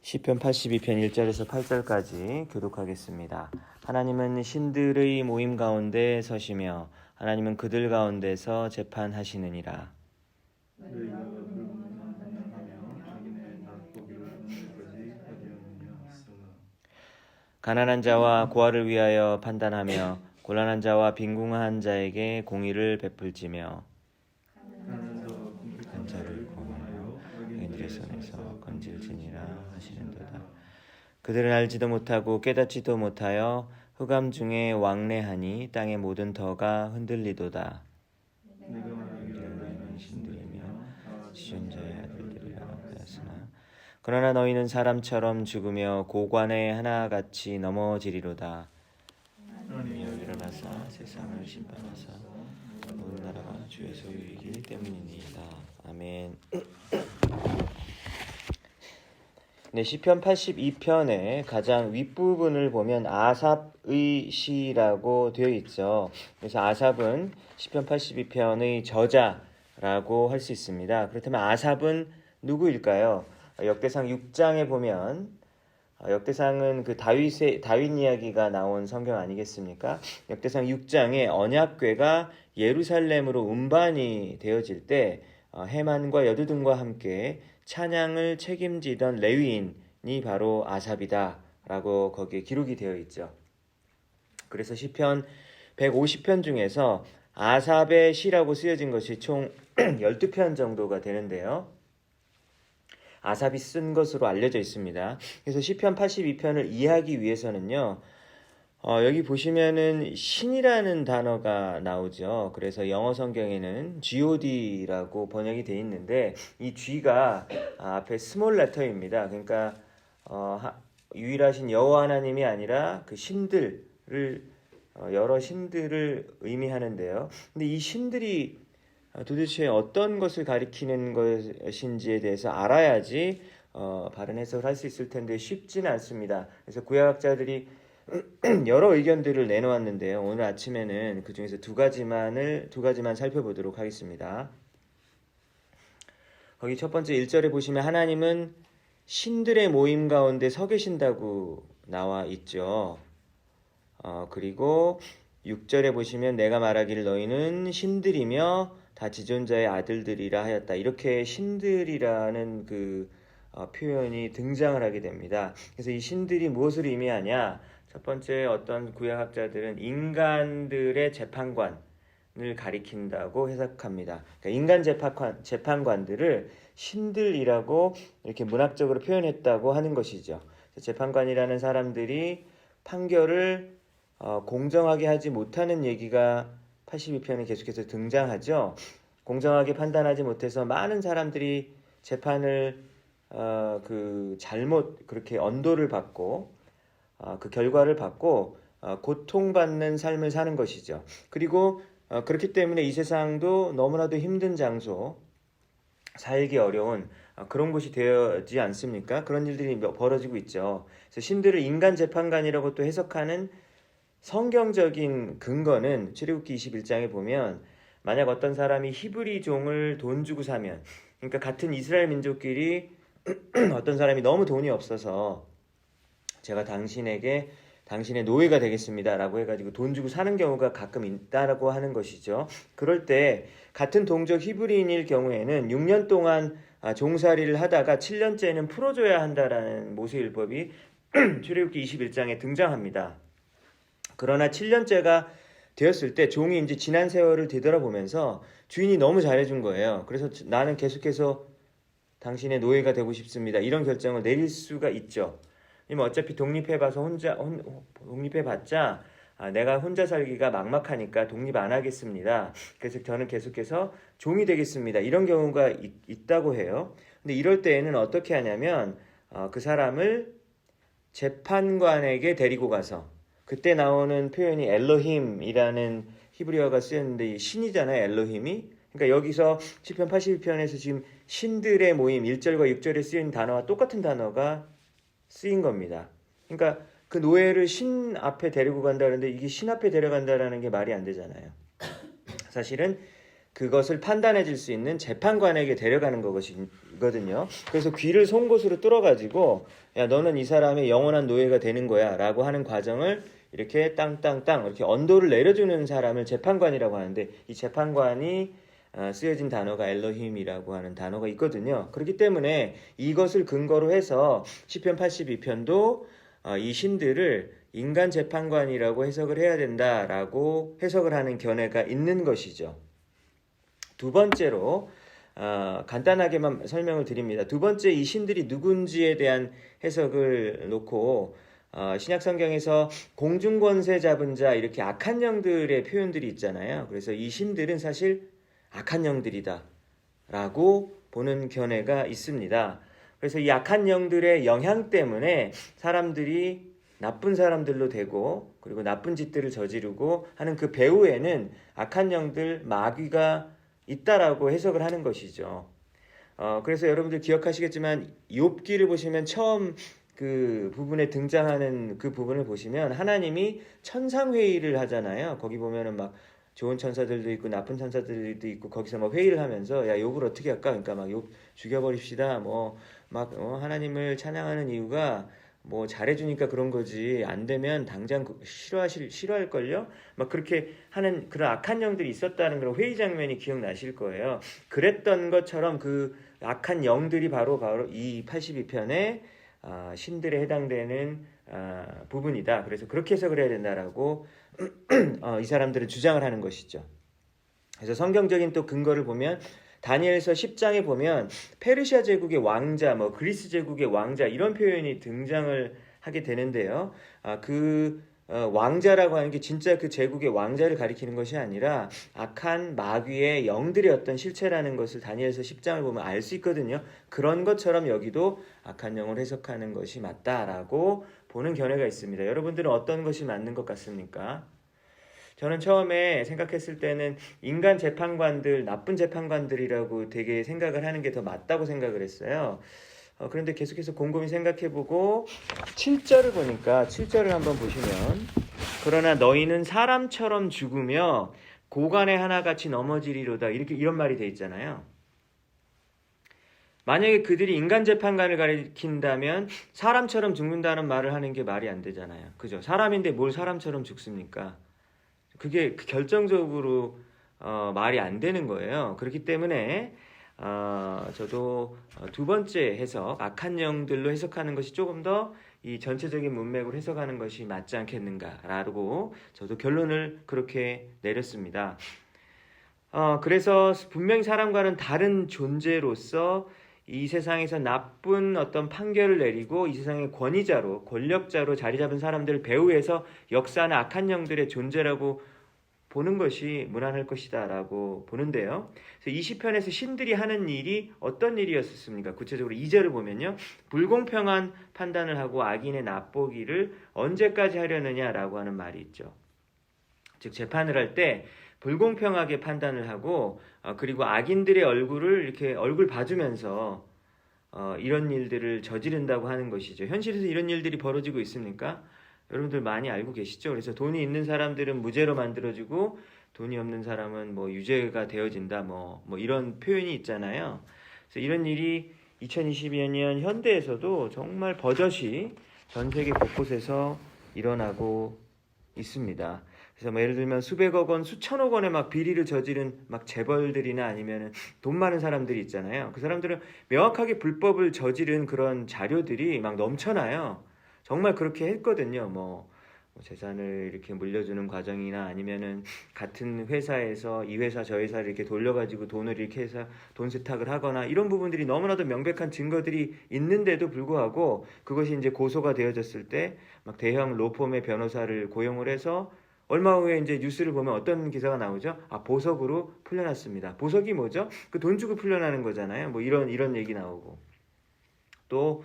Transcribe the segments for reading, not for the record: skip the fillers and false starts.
시편 82편 1절에서 8절까지 교독하겠습니다. 하나님은 신들의 모임 가운데 서시며 하나님은 그들 가운데서 재판하시느니라. 너희가 그분만 찬양하며 자기네 낙고기를 오늘까지 하리하느냐. 셀라. 가난한 자와 고아를 위하여 판단하며 곤란한 자와 빈궁한 자에게 공의를 베풀지며 가난한 자와 궁핍한 자를 구원하여 의인들의 손에서 건질지니라 하시는도다. 그들은 알지도 못하고 깨닫지도 못하여 흑암 중에 왕래하니 땅의 모든 터가 흔들리도다. 내가 말하기를 너희는 신들이며 지존자의 아들들이라 하였으나 그러나 너희는 사람처럼 죽으며 고관에 하나같이 넘어지리로다. 하나님이여 일어나사 세상을 심판하사 모든 나라가 주의 소유이기 때문이니이다. 아멘. 네, 시편 82편의 가장 윗부분을 보면 아삽의 시라고 되어 있죠. 그래서 아삽은 시편 82편의 저자라고 할 수 있습니다. 그렇다면 아삽은 누구일까요? 역대상 6장에 보면 역대상은 그 다윗 이야기가 나온 성경 아니겠습니까? 역대상 6장에 언약궤가 예루살렘으로 운반이 되어질 때 헤만과 여두둔과 함께 찬양을 책임지던 레위인이 바로 아삽이다라고 거기에 기록이 되어 있죠. 그래서 시편 150편 중에서 아삽의 시라고 쓰여진 것이 총 12편 정도가 되는데요. 아삽이 쓴 것으로 알려져 있습니다. 그래서 시편 82편을 이해하기 위해서는요. 여기 보시면은 신이라는 단어가 나오죠. 그래서 영어 성경에는 God라고 번역이 되어 있는데 이 G가 앞에 스몰 레터입니다. 그러니까 유일하신 여호와 하나님이 아니라 그 신들을 여러 신들을 의미하는데요. 근데 이 신들이 도대체 어떤 것을 가리키는 것인지에 대해서 알아야지 바른 해석을 할 수 있을 텐데 쉽지는 않습니다. 그래서 구약학자들이 여러 의견들을 내놓았는데요. 오늘 아침에는 그 중에서 두 가지만 살펴보도록 하겠습니다. 거기 첫 번째 1절에 보시면 하나님은 신들의 모임 가운데 서 계신다고 나와 있죠. 그리고 6절에 보시면 내가 말하기를 너희는 신들이며 다 지존자의 아들들이라 하였다. 이렇게 신들이라는 그 표현이 등장을 하게 됩니다. 그래서 이 신들이 무엇을 의미하냐? 첫 번째 어떤 구약학자들은 인간들의 재판관을 가리킨다고 해석합니다. 그러니까 인간 재판관들을 신들이라고 이렇게 문학적으로 표현했다고 하는 것이죠. 재판관이라는 사람들이 판결을 공정하게 하지 못하는 얘기가 82편에 계속해서 등장하죠. 공정하게 판단하지 못해서 많은 사람들이 재판을 잘못 그렇게 언도를 받고 그 결과를 받고 고통받는 삶을 사는 것이죠. 그리고 그렇기 때문에 이 세상도 너무나도 힘든 장소, 살기 어려운 그런 곳이 되어지 않습니까? 그런 일들이 벌어지고 있죠. 그래서 신들을 인간 재판관이라고 또 해석하는 성경적인 근거는 출애굽기 21장에 보면 만약 어떤 사람이 히브리 종을 돈 주고 사면, 그러니까 같은 이스라엘 민족끼리 어떤 사람이 너무 돈이 없어서 제가 당신의 노예가 되겠습니다 라고 해가지고 돈 주고 사는 경우가 가끔 있다고 하는 것이죠. 그럴 때 같은 동족 히브리인일 경우에는 6년 동안 종살이를 하다가 7년째는 풀어줘야 한다라는 모세율법이 출애굽기 21장에 등장합니다. 그러나 7년째가 되었을 때 종이 이제 지난 세월을 되돌아보면서 주인이 너무 잘해준 거예요. 그래서 나는 계속해서 당신의 노예가 되고 싶습니다. 이런 결정을 내릴 수가 있죠. 어차피 독립해봤자 내가 혼자 살기가 막막하니까 독립 안 하겠습니다. 그래서 저는 계속해서 종이 되겠습니다. 이런 경우가 있다고 해요. 근데 이럴 때에는 어떻게 하냐면 그 사람을 재판관에게 데리고 가서 그때 나오는 표현이 엘로힘이라는 히브리어가 쓰였는데 신이잖아요. 엘로힘이. 그러니까 여기서 시편 82편에서 지금 신들의 모임 1절과 6절에 쓰인 단어와 똑같은 단어가 쓰인 겁니다. 그러니까 그 노예를 신 앞에 데리고 간다는데 이게 신 앞에 데려간다라는 게 말이 안 되잖아요. 사실은 그것을 판단해 줄 수 있는 재판관에게 데려가는 것이거든요. 그래서 귀를 송곳으로 뚫어가지고 야 너는 이 사람의 영원한 노예가 되는 거야 라고 하는 과정을 이렇게 땅땅땅 이렇게 언도를 내려주는 사람을 재판관이라고 하는데, 이 재판관이 쓰여진 단어가 엘로힘이라고 하는 단어가 있거든요. 그렇기 때문에 이것을 근거로 해서 시편 82편도 이 신들을 인간 재판관이라고 해석을 해야 된다라고 해석을 하는 견해가 있는 것이죠. 두 번째로 간단하게만 설명을 드립니다. 두 번째, 이 신들이 누군지에 대한 해석을 놓고 신약 성경에서 공중권세 잡은 자 이렇게 악한 영들의 표현들이 있잖아요. 그래서 이 신들은 사실 악한 영들이다 라고 보는 견해가 있습니다. 그래서 이 악한 영들의 영향 때문에 사람들이 나쁜 사람들로 되고 그리고 나쁜 짓들을 저지르고 하는 그 배후에는 악한 영들, 마귀가 있다라고 해석을 하는 것이죠. 그래서 여러분들 기억하시겠지만 욥기를 보시면 처음 그 부분에 등장하는 그 부분을 보시면 하나님이 천상회의를 하잖아요. 거기 보면은 막 좋은 천사들도 있고 나쁜 천사들도 있고 거기서 막 회의를 하면서 야 욥을 어떻게 할까? 그러니까 막 욥 죽여버립시다. 하나님을 찬양하는 이유가 뭐 잘해주니까 그런 거지 안 되면 당장 싫어할걸요? 막 그렇게 하는 그런 악한 영들이 있었다는 그런 회의 장면이 기억나실 거예요. 그랬던 것처럼 그 악한 영들이 바로 이 82편의 신들에 해당되는 부분이다. 그래서 그렇게 해석을 해야 된다라고 이 사람들은 주장을 하는 것이죠. 그래서 성경적인 또 근거를 보면 다니엘서 10장에 보면 페르시아 제국의 왕자, 그리스 제국의 왕자 이런 표현이 등장을 하게 되는데요. 왕자라고 하는 게 진짜 그 제국의 왕자를 가리키는 것이 아니라 악한 마귀의 영들의 어떤 실체라는 것을 다니엘서 10장을 보면 알 수 있거든요. 그런 것처럼 여기도 악한 영을 해석하는 것이 맞다라고 보는 견해가 있습니다. 여러분들은 어떤 것이 맞는 것 같습니까? 저는 처음에 생각했을 때는 인간 재판관들, 나쁜 재판관들이라고 되게 생각을 하는 게 더 맞다고 생각을 했어요. 그런데 계속해서 곰곰이 생각해보고 7절을 보니까 7절을 한번 보시면 그러나 너희는 사람처럼 죽으며 고관에 하나같이 넘어지리로다 이런 말이 돼 있잖아요. 만약에 그들이 인간 재판관을 가리킨다면 사람처럼 죽는다는 말을 하는 게 말이 안 되잖아요. 그죠? 사람인데 뭘 사람처럼 죽습니까? 그게 결정적으로 말이 안 되는 거예요. 그렇기 때문에 저도 두 번째 해석, 악한 영들로 해석하는 것이 조금 더 이 전체적인 문맥으로 해석하는 것이 맞지 않겠는가라고 저도 결론을 그렇게 내렸습니다. 그래서 분명히 사람과는 다른 존재로서 이 세상에서 나쁜 어떤 판결을 내리고 이 세상의 권위자로, 권력자로 자리 잡은 사람들을 배후에서 역사하는 악한 영들의 존재라고 보는 것이 무난할 것이다 라고 보는데요. 그래서 20편에서 신들이 하는 일이 어떤 일이었습니까? 구체적으로 2절을 보면요. 불공평한 판단을 하고 악인의 납보기를 언제까지 하려느냐라고 하는 말이 있죠. 즉 재판을 할 때 불공평하게 판단을 하고 그리고 악인들의 얼굴을 이렇게 얼굴 봐주면서 이런 일들을 저지른다고 하는 것이죠. 현실에서 이런 일들이 벌어지고 있습니까? 여러분들 많이 알고 계시죠? 그래서 돈이 있는 사람들은 무죄로 만들어지고 돈이 없는 사람은 유죄가 되어진다 이런 표현이 있잖아요. 그래서 이런 일이 2022년 현대에서도 정말 버젓이 전 세계 곳곳에서 일어나고 있습니다. 그래서 예를 들면 수백억 원, 수천억 원의 비리를 저지른 재벌들이나 아니면 돈 많은 사람들이 있잖아요. 그 사람들은 명확하게 불법을 저지른 그런 자료들이 넘쳐나요. 정말 그렇게 했거든요. 재산을 이렇게 물려주는 과정이나 아니면은 같은 회사에서 이 회사 저 회사를 이렇게 돌려가지고 돈을 이렇게 해서 돈 세탁을 하거나 이런 부분들이 너무나도 명백한 증거들이 있는데도 불구하고 그것이 이제 고소가 되어졌을 때 대형 로펌의 변호사를 고용을 해서 얼마 후에 이제 뉴스를 보면 어떤 기사가 나오죠? 보석으로 풀려났습니다. 보석이 뭐죠? 그 돈 주고 풀려나는 거잖아요. 이런 얘기 나오고 또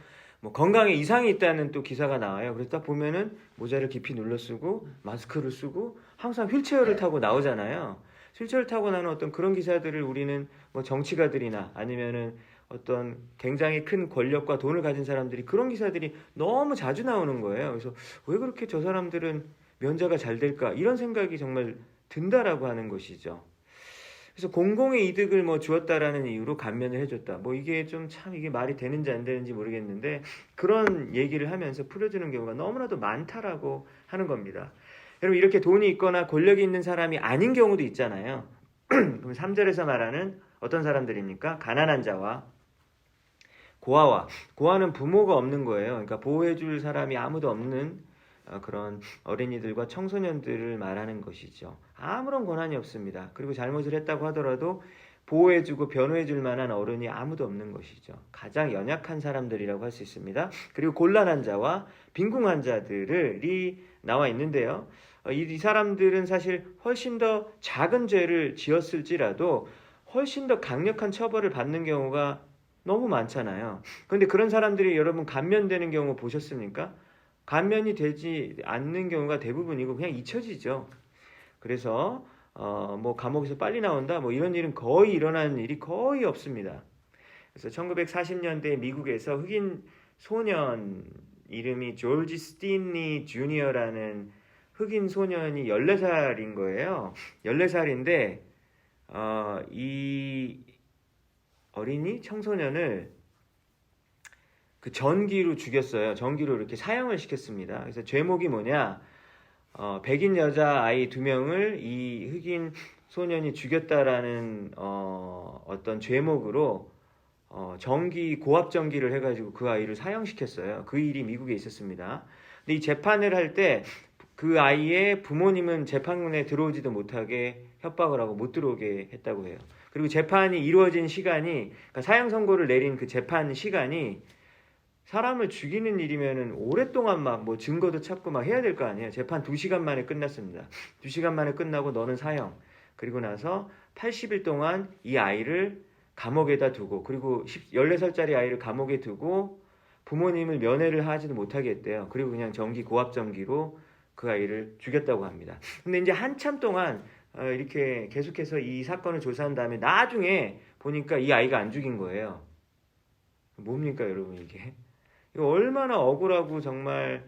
건강에 이상이 있다는 또 기사가 나와요. 그래서 딱 보면은 모자를 깊이 눌러 쓰고 마스크를 쓰고 항상 휠체어를 타고 나오잖아요. 휠체어를 타고 나는 어떤 그런 기사들을 우리는 정치가들이나 아니면은 어떤 굉장히 큰 권력과 돈을 가진 사람들이 그런 기사들이 너무 자주 나오는 거예요. 그래서 왜 그렇게 저 사람들은 면제가 잘 될까? 이런 생각이 정말 든다라고 하는 것이죠. 그래서 공공의 이득을 뭐 주었다라는 이유로 감면을 해줬다. 뭐 이게 좀 참 이게 말이 되는지 안 되는지 모르겠는데 그런 얘기를 하면서 풀어주는 경우가 너무나도 많다라고 하는 겁니다. 여러분 이렇게 돈이 있거나 권력이 있는 사람이 아닌 경우도 있잖아요. 그럼 3절에서 말하는 어떤 사람들입니까? 가난한 자와 고아와 고아는 부모가 없는 거예요. 그러니까 보호해줄 사람이 아무도 없는 그런 어린이들과 청소년들을 말하는 것이죠. 아무런 권한이 없습니다. 그리고 잘못을 했다고 하더라도 보호해주고 변호해줄 만한 어른이 아무도 없는 것이죠. 가장 연약한 사람들이라고 할 수 있습니다. 그리고 곤란한 자와 빈궁한 자들이 나와 있는데요. 이 사람들은 사실 훨씬 더 작은 죄를 지었을지라도 훨씬 더 강력한 처벌을 받는 경우가 너무 많잖아요. 그런데 그런 사람들이 여러분 감면되는 경우 보셨습니까? 감면이 되지 않는 경우가 대부분이고 그냥 잊혀지죠. 그래서 뭐 감옥에서 빨리 나온다 뭐 이런 일은 거의 일어나는 일이 거의 없습니다. 그래서 1940년대 미국에서 흑인 소년 이름이 조지 스틴리 주니어라는 흑인 소년이 14살인 거예요. 14살인데 이 어린이 청소년을 그 전기로 죽였어요. 전기로 이렇게 사형을 시켰습니다. 그래서 죄목이 뭐냐? 백인 여자 아이 2명을 이 흑인 소년이 죽였다라는 어떤 죄목으로 전기 고압 전기를 해가지고 그 아이를 사형시켰어요. 그 일이 미국에 있었습니다. 근데 이 재판을 할 때 그 아이의 부모님은 재판에 들어오지도 못하게 협박을 하고 못 들어오게 했다고 해요. 그리고 재판이 이루어진 시간이 그러니까 사형 선고를 내린 그 재판 시간이 사람을 죽이는 일이면은 오랫동안 막 뭐 증거도 찾고 막 해야 될 거 아니에요. 재판 2시간 만에 끝났습니다. 2시간 만에 끝나고 너는 사형. 그리고 나서 80일 동안 이 아이를 감옥에다 두고 그리고 14살짜리 아이를 감옥에 두고 부모님을 면회를 하지도 못하게 했대요. 그리고 그냥 전기 고압 전기로 그 아이를 죽였다고 합니다. 근데 이제 한참 동안 이렇게 계속해서 이 사건을 조사한 다음에 나중에 보니까 이 아이가 안 죽인 거예요. 뭡니까 여러분 이게? 이거 얼마나 억울하고 정말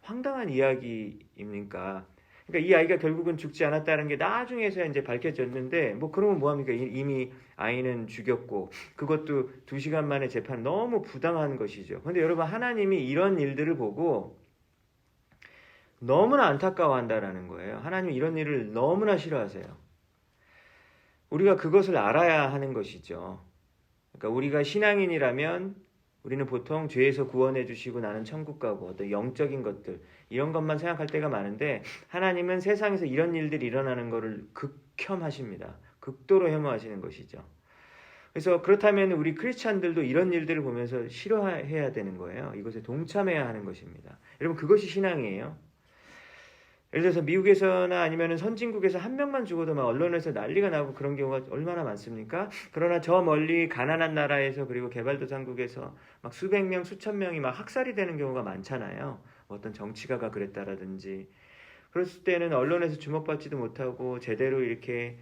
황당한 이야기입니까? 그러니까 이 아이가 결국은 죽지 않았다는 게 나중에서야 이제 밝혀졌는데 뭐 그러면 뭐합니까? 이미 아이는 죽였고 그것도 2시간 만에 재판 너무 부당한 것이죠. 근데 여러분 하나님이 이런 일들을 보고 너무나 안타까워한다라는 거예요. 하나님이 이런 일을 너무나 싫어하세요. 우리가 그것을 알아야 하는 것이죠. 그러니까 우리가 신앙인이라면 우리는 보통 죄에서 구원해 주시고 나는 천국 가고 어떤 영적인 것들 이런 것만 생각할 때가 많은데 하나님은 세상에서 이런 일들이 일어나는 것을 극혐하십니다. 극도로 혐오하시는 것이죠. 그래서 그렇다면 우리 크리스찬들도 이런 일들을 보면서 싫어해야 되는 거예요. 이것에 동참해야 하는 것입니다. 여러분 그것이 신앙이에요. 예를 들어서 미국에서나 아니면 선진국에서 한 명만 죽어도 막 언론에서 난리가 나고 그런 경우가 얼마나 많습니까? 그러나 저 멀리 가난한 나라에서 그리고 개발도상국에서 막 수백 명, 수천 명이 막 학살이 되는 경우가 많잖아요. 어떤 정치가가 그랬다라든지. 그랬을 때는 언론에서 주목받지도 못하고 제대로 이렇게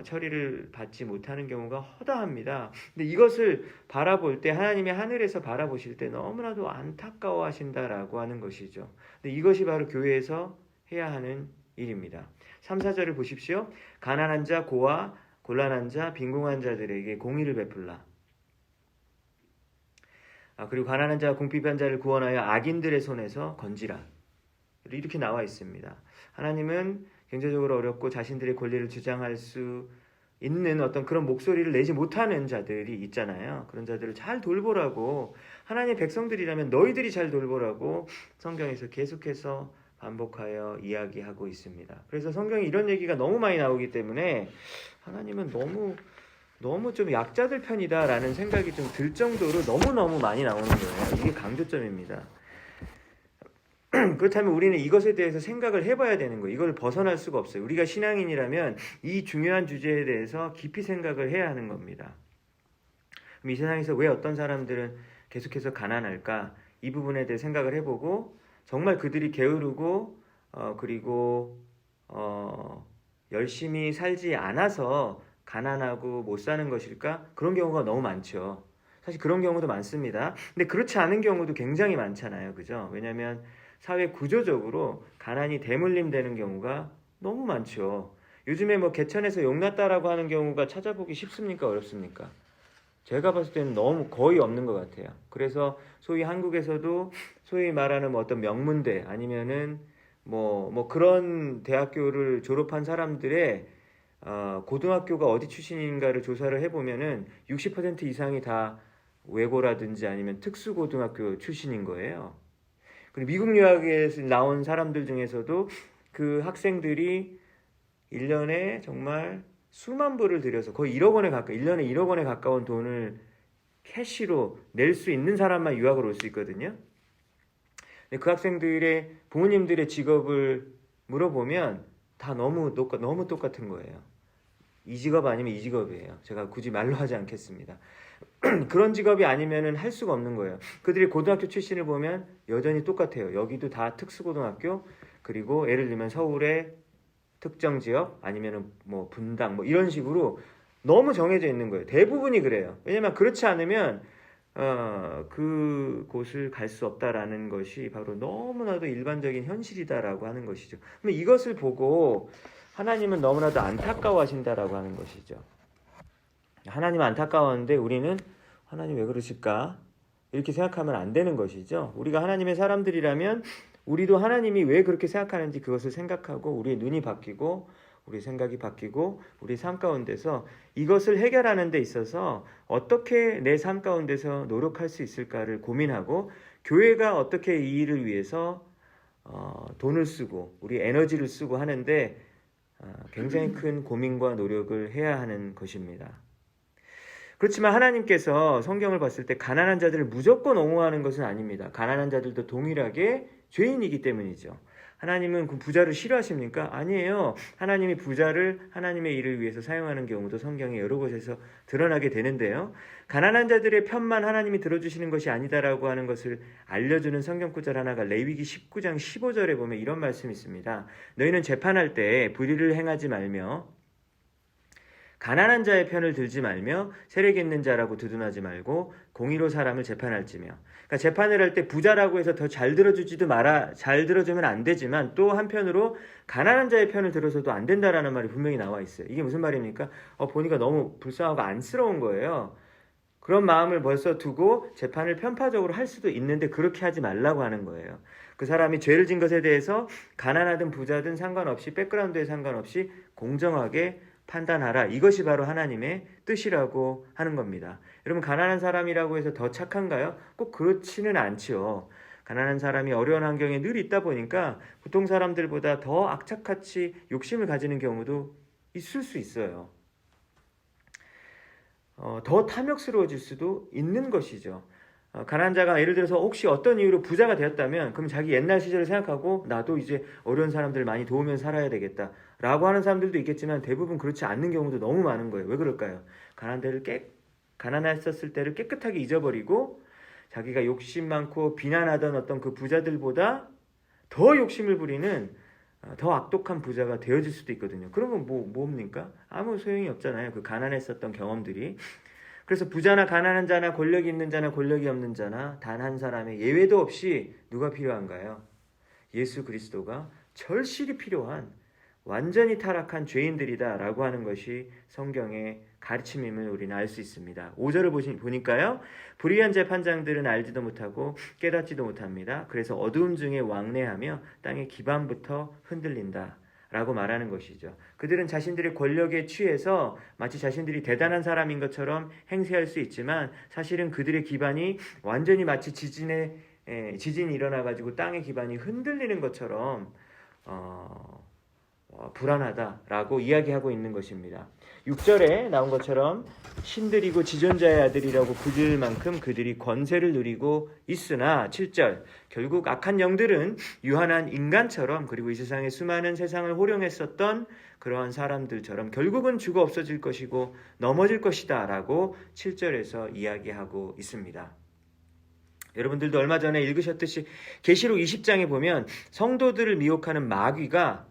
처리를 받지 못하는 경우가 허다합니다. 근데 이것을 바라볼 때 하나님이 하늘에서 바라보실 때 너무나도 안타까워하신다라고 하는 것이죠. 근데 이것이 바로 교회에서 해야 하는 일입니다. 3, 4절을 보십시오. 가난한 자, 고아, 곤란한 자, 빈궁한 자들에게 공의를 베풀라. 그리고 가난한 자와 궁핍한 자를 구원하여 악인들의 손에서 건지라. 이렇게 나와 있습니다. 하나님은 경제적으로 어렵고 자신들의 권리를 주장할 수 있는 어떤 그런 목소리를 내지 못하는 자들이 있잖아요. 그런 자들을 잘 돌보라고 하나님의 백성들이라면 너희들이 잘 돌보라고 성경에서 계속해서 반복하여 이야기하고 있습니다. 그래서 성경에 이런 얘기가 너무 많이 나오기 때문에 하나님은 너무 좀 약자들 편이다라는 생각이 좀 들 정도로 너무너무 많이 나오는 거예요. 이게 강조점입니다. 그렇다면 우리는 이것에 대해서 생각을 해봐야 되는 거예요. 이걸 벗어날 수가 없어요. 우리가 신앙인이라면 이 중요한 주제에 대해서 깊이 생각을 해야 하는 겁니다. 그럼 이 세상에서 왜 어떤 사람들은 계속해서 가난할까? 이 부분에 대해 생각을 해보고 정말 그들이 게으르고 그리고 열심히 살지 않아서 가난하고 못 사는 것일까? 그런 경우가 너무 많죠. 사실 그런 경우도 많습니다. 근데 그렇지 않은 경우도 굉장히 많잖아요. 그죠? 왜냐하면 사회 구조적으로 가난이 대물림되는 경우가 너무 많죠. 요즘에 뭐 개천에서 용났다라고 하는 경우가 찾아보기 쉽습니까? 어렵습니까? 제가 봤을 때는 너무 거의 없는 것 같아요. 그래서 소위 한국에서도 소위 말하는 뭐 어떤 명문대 아니면은 뭐 그런 대학교를 졸업한 사람들의 고등학교가 어디 출신인가를 조사를 해보면은 60% 이상이 다 외고라든지 아니면 특수고등학교 출신인 거예요. 그리고 미국 유학에서 나온 사람들 중에서도 그 학생들이 1년에 정말 수만 불을 들여서 거의 1억 원에 가까운 1년에 1억 원에 가까운 돈을 캐시로 낼 수 있는 사람만 유학을 올 수 있거든요. 근데 그 학생들의 부모님들의 직업을 물어보면 다 너무 똑같은 거예요. 이 직업 아니면 이 직업이에요. 제가 굳이 말로 하지 않겠습니다. 그런 직업이 아니면은 할 수가 없는 거예요. 그들이 고등학교 출신을 보면 여전히 똑같아요. 여기도 다 특수고등학교, 그리고 예를 들면 서울의 특정 지역 아니면은 뭐 분당 뭐 이런 식으로 너무 정해져 있는 거예요. 대부분이 그래요. 왜냐면 그렇지 않으면 그 곳을 갈 수 없다라는 것이 바로 너무나도 일반적인 현실이다라고 하는 것이죠. 그럼 이것을 보고 하나님은 너무나도 안타까워하신다라고 하는 것이죠. 하나님은 안타까웠는데 우리는 하나님 왜 그러실까? 이렇게 생각하면 안 되는 것이죠. 우리가 하나님의 사람들이라면 우리도 하나님이 왜 그렇게 생각하는지 그것을 생각하고 우리의 눈이 바뀌고 우리 생각이 바뀌고 우리 삶 가운데서 이것을 해결하는 데 있어서 어떻게 내 삶 가운데서 노력할 수 있을까를 고민하고 교회가 어떻게 이 일을 위해서 돈을 쓰고 우리 에너지를 쓰고 하는데 굉장히 큰 고민과 노력을 해야 하는 것입니다. 그렇지만 하나님께서 성경을 봤을 때 가난한 자들을 무조건 옹호하는 것은 아닙니다. 가난한 자들도 동일하게 죄인이기 때문이죠. 하나님은 그 부자를 싫어하십니까? 아니에요. 하나님이 부자를 하나님의 일을 위해서 사용하는 경우도 성경에 여러 곳에서 드러나게 되는데요. 가난한 자들의 편만 하나님이 들어주시는 것이 아니다라고 하는 것을 알려주는 성경 구절 하나가 레위기 19장 15절에 보면 이런 말씀이 있습니다. 너희는 재판할 때 불의를 행하지 말며 가난한 자의 편을 들지 말며 세력 있는 자라고 두둔하지 말고 공의로 사람을 재판할지며. 그러니까 재판을 할 때 부자라고 해서 더 잘 들어주면 안 되지만 또 한편으로 가난한 자의 편을 들어서도 안 된다라는 말이 분명히 나와 있어요. 이게 무슨 말입니까? 보니까 너무 불쌍하고 안쓰러운 거예요. 그런 마음을 벌써 두고 재판을 편파적으로 할 수도 있는데 그렇게 하지 말라고 하는 거예요. 그 사람이 죄를 진 것에 대해서 가난하든 부자든 상관없이 백그라운드에 상관없이 공정하게 판단하라. 이것이 바로 하나님의 뜻이라고 하는 겁니다. 여러분 가난한 사람이라고 해서 더 착한가요? 꼭 그렇지는 않지요. 가난한 사람이 어려운 환경에 늘 있다 보니까 보통 사람들보다 더 악착같이 욕심을 가지는 경우도 있을 수 있어요. 더 탐욕스러워질 수도 있는 것이죠. 가난한 자가 예를 들어서 혹시 어떤 이유로 부자가 되었다면 그럼 자기 옛날 시절을 생각하고 나도 이제 어려운 사람들 많이 도우면서 살아야 되겠다 라고 하는 사람들도 있겠지만 대부분 그렇지 않는 경우도 너무 많은 거예요. 왜 그럴까요? 가난했었을 때를 깨끗하게 잊어버리고 자기가 욕심 많고 비난하던 어떤 그 부자들보다 더 욕심을 부리는 더 악독한 부자가 되어질 수도 있거든요. 그러면 뭡니까? 아무 소용이 없잖아요. 그 가난했었던 경험들이. 그래서 부자나 가난한 자나 권력이 있는 자나 권력이 없는 자나 단 한 사람의 예외도 없이 누가 필요한가요? 예수 그리스도가 절실히 필요한 완전히 타락한 죄인들이다 라고 하는 것이 성경의 가르침임을 우리는 알 수 있습니다. 5절을 보니까요. 불의한 재판장들은 알지도 못하고 깨닫지도 못합니다. 그래서 어두움 중에 왕래하며 땅의 기반부터 흔들린다 라고 말하는 것이죠. 그들은 자신들의 권력에 취해서 마치 자신들이 대단한 사람인 것처럼 행세할 수 있지만 사실은 그들의 기반이 완전히 마치 지진이 일어나가지고 땅의 기반이 흔들리는 것처럼 불안하다라고 이야기하고 있는 것입니다. 6절에 나온 것처럼 신들이고 지존자의 아들이라고 부를 만큼 그들이 권세를 누리고 있으나 7절 결국 악한 영들은 유한한 인간처럼 그리고 이 세상의 수많은 세상을 호령했었던 그러한 사람들처럼 결국은 죽어 없어질 것이고 넘어질 것이다 라고 7절에서 이야기하고 있습니다. 여러분들도 얼마 전에 읽으셨듯이 계시록 20장에 보면 성도들을 미혹하는 마귀가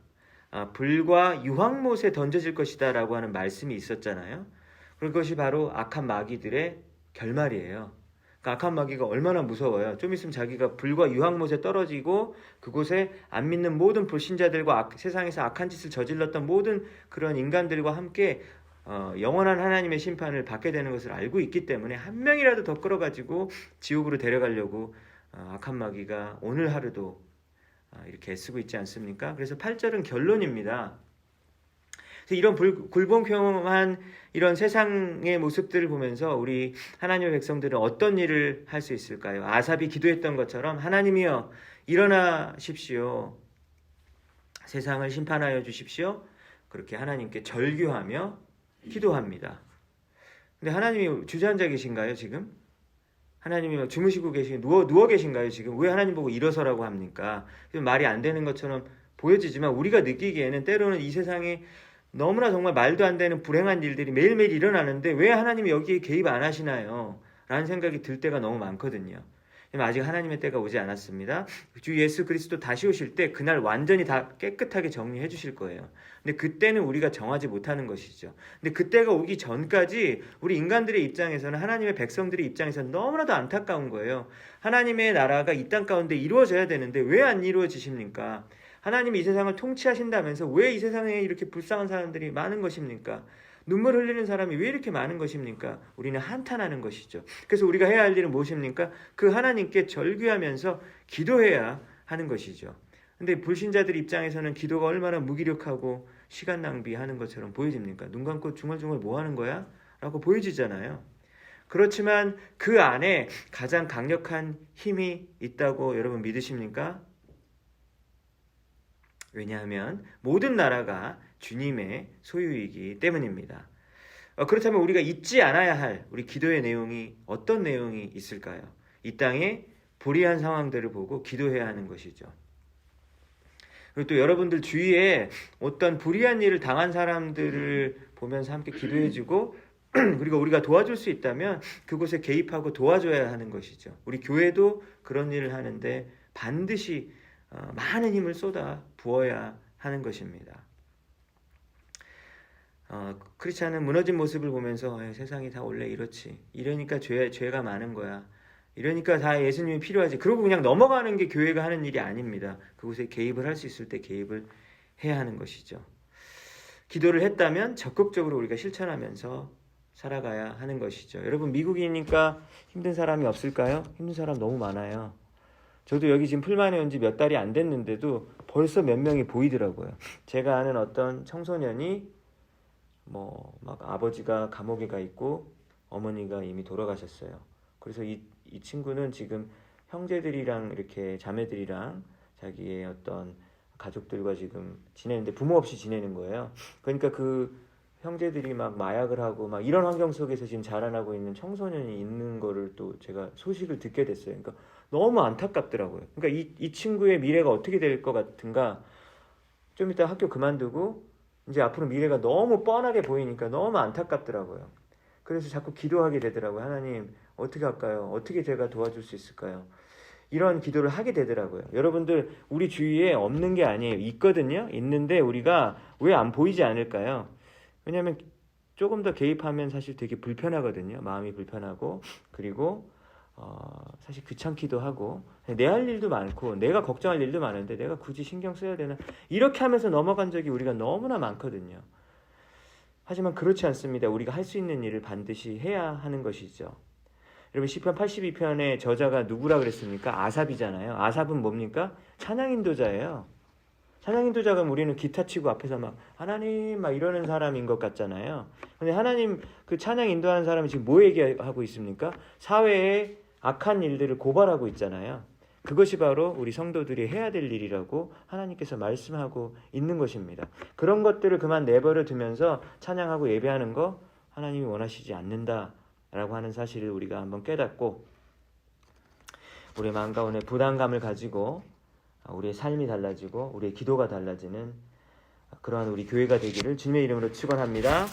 불과 유황못에 던져질 것이다 라고 하는 말씀이 있었잖아요. 그것이 바로 악한 마귀들의 결말이에요. 그 악한 마귀가 얼마나 무서워요. 좀 있으면 자기가 불과 유황못에 떨어지고 그곳에 안 믿는 모든 불신자들과 세상에서 악한 짓을 저질렀던 모든 그런 인간들과 함께 영원한 하나님의 심판을 받게 되는 것을 알고 있기 때문에 한 명이라도 더 끌어가지고 지옥으로 데려가려고 악한 마귀가 오늘 하루도 이렇게 애쓰고 있지 않습니까? 그래서 8절은 결론입니다. 이런 불공평한 이런 세상의 모습들을 보면서 우리 하나님의 백성들은 어떤 일을 할 수 있을까요? 아삽이 기도했던 것처럼 하나님이여 일어나십시오. 세상을 심판하여 주십시오. 그렇게 하나님께 절규하며 기도합니다. 근데 하나님이 주저앉아 계신가요, 지금? 하나님이 주무시고 누워 계신가요, 지금? 왜 하나님 보고 일어서라고 합니까? 말이 안 되는 것처럼 보여지지만 우리가 느끼기에는 때로는 이 세상에 너무나 정말 말도 안 되는 불행한 일들이 매일매일 일어나는데 왜 하나님이 여기에 개입 안 하시나요? 라는 생각이 들 때가 너무 많거든요. 아직 하나님의 때가 오지 않았습니다. 주 예수 그리스도 다시 오실 때 그날 완전히 다 깨끗하게 정리해 주실 거예요. 근데 그때는 우리가 정하지 못하는 것이죠. 근데 그때가 오기 전까지 우리 인간들의 입장에서는 하나님의 백성들의 입장에서는 너무나도 안타까운 거예요. 하나님의 나라가 이 땅 가운데 이루어져야 되는데 왜 안 이루어지십니까? 하나님이 이 세상을 통치하신다면서 왜 이 세상에 이렇게 불쌍한 사람들이 많은 것입니까? 눈물 흘리는 사람이 왜 이렇게 많은 것입니까? 우리는 한탄하는 것이죠. 그래서 우리가 해야 할 일은 무엇입니까? 그 하나님께 절규하면서 기도해야 하는 것이죠. 근데 불신자들 입장에서는 기도가 얼마나 무기력하고 시간 낭비하는 것처럼 보여집니까? 눈 감고 중얼중얼 뭐 하는 거야? 라고 보여지잖아요. 그렇지만 그 안에 가장 강력한 힘이 있다고 여러분 믿으십니까? 왜냐하면 모든 나라가 주님의 소유이기 때문입니다. 그렇다면 우리가 잊지 않아야 할 우리 기도의 내용이 어떤 내용이 있을까요? 이 땅의 불의한 상황들을 보고 기도해야 하는 것이죠. 그리고 또 여러분들 주위에 어떤 불의한 일을 당한 사람들을 보면서 함께 기도해주고 그리고 우리가 도와줄 수 있다면 그곳에 개입하고 도와줘야 하는 것이죠. 우리 교회도 그런 일을 하는데 반드시 많은 힘을 쏟아 부어야 하는 것입니다. 크리스찬은 무너진 모습을 보면서 세상이 다 원래 이렇지. 이러니까 죄가 많은 거야. 이러니까 다 예수님이 필요하지. 그러고 그냥 넘어가는 게 교회가 하는 일이 아닙니다. 그곳에 개입을 할 수 있을 때 개입을 해야 하는 것이죠. 기도를 했다면 적극적으로 우리가 실천하면서 살아가야 하는 것이죠. 여러분 미국이니까 힘든 사람이 없을까요? 힘든 사람 너무 많아요. 저도 여기 지금 풀만에 온 지 몇 달이 안 됐는데도 벌써 몇 명이 보이더라고요. 제가 아는 어떤 청소년이 막 아버지가 감옥에 가 있고 어머니가 이미 돌아가셨어요. 그래서 이 친구는 지금 형제들이랑 이렇게 자매들이랑 자기의 어떤 가족들과 지금 지내는데 부모 없이 지내는 거예요. 그러니까 그 형제들이 막 마약을 하고 막 이런 환경 속에서 지금 자라나고 있는 청소년이 있는 거를 또 제가 소식을 듣게 됐어요. 그러니까 너무 안타깝더라고요. 그러니까 이 친구의 미래가 어떻게 될 것 같은가? 좀 이따 학교 그만두고 이제 앞으로 미래가 너무 뻔하게 보이니까 너무 안타깝더라고요. 그래서 자꾸 기도하게 되더라고요. 하나님 어떻게 할까요? 어떻게 제가 도와줄 수 있을까요? 이런 기도를 하게 되더라고요. 여러분들 우리 주위에 없는 게 아니에요. 있거든요. 있는데 우리가 왜 안 보이지 않을까요? 왜냐하면 조금 더 개입하면 사실 되게 불편하거든요. 마음이 불편하고 그리고 사실 귀찮기도 하고 내 할 일도 많고 내가 걱정할 일도 많은데 내가 굳이 신경 써야 되나 이렇게 하면서 넘어간 적이 우리가 너무나 많거든요. 하지만 그렇지 않습니다. 우리가 할 수 있는 일을 반드시 해야 하는 것이죠. 여러분 시편 82편의 저자가 누구라 그랬습니까? 아삽이잖아요. 아삽은 뭡니까? 찬양 인도자예요. 찬양 인도자가 우리는 기타 치고 앞에서 막 하나님 막 이러는 사람인 것 같잖아요. 근데 하나님 그 찬양 인도하는 사람이 지금 뭐 얘기하고 있습니까? 사회에 악한 일들을 고발하고 있잖아요. 그것이 바로 우리 성도들이 해야 될 일이라고 하나님께서 말씀하고 있는 것입니다. 그런 것들을 그만 내버려 두면서 찬양하고 예배하는 거 하나님이 원하시지 않는다라고 하는 사실을 우리가 한번 깨닫고 우리의 마음 가운데 부담감을 가지고 우리의 삶이 달라지고 우리의 기도가 달라지는 그러한 우리 교회가 되기를 주님의 이름으로 축원합니다.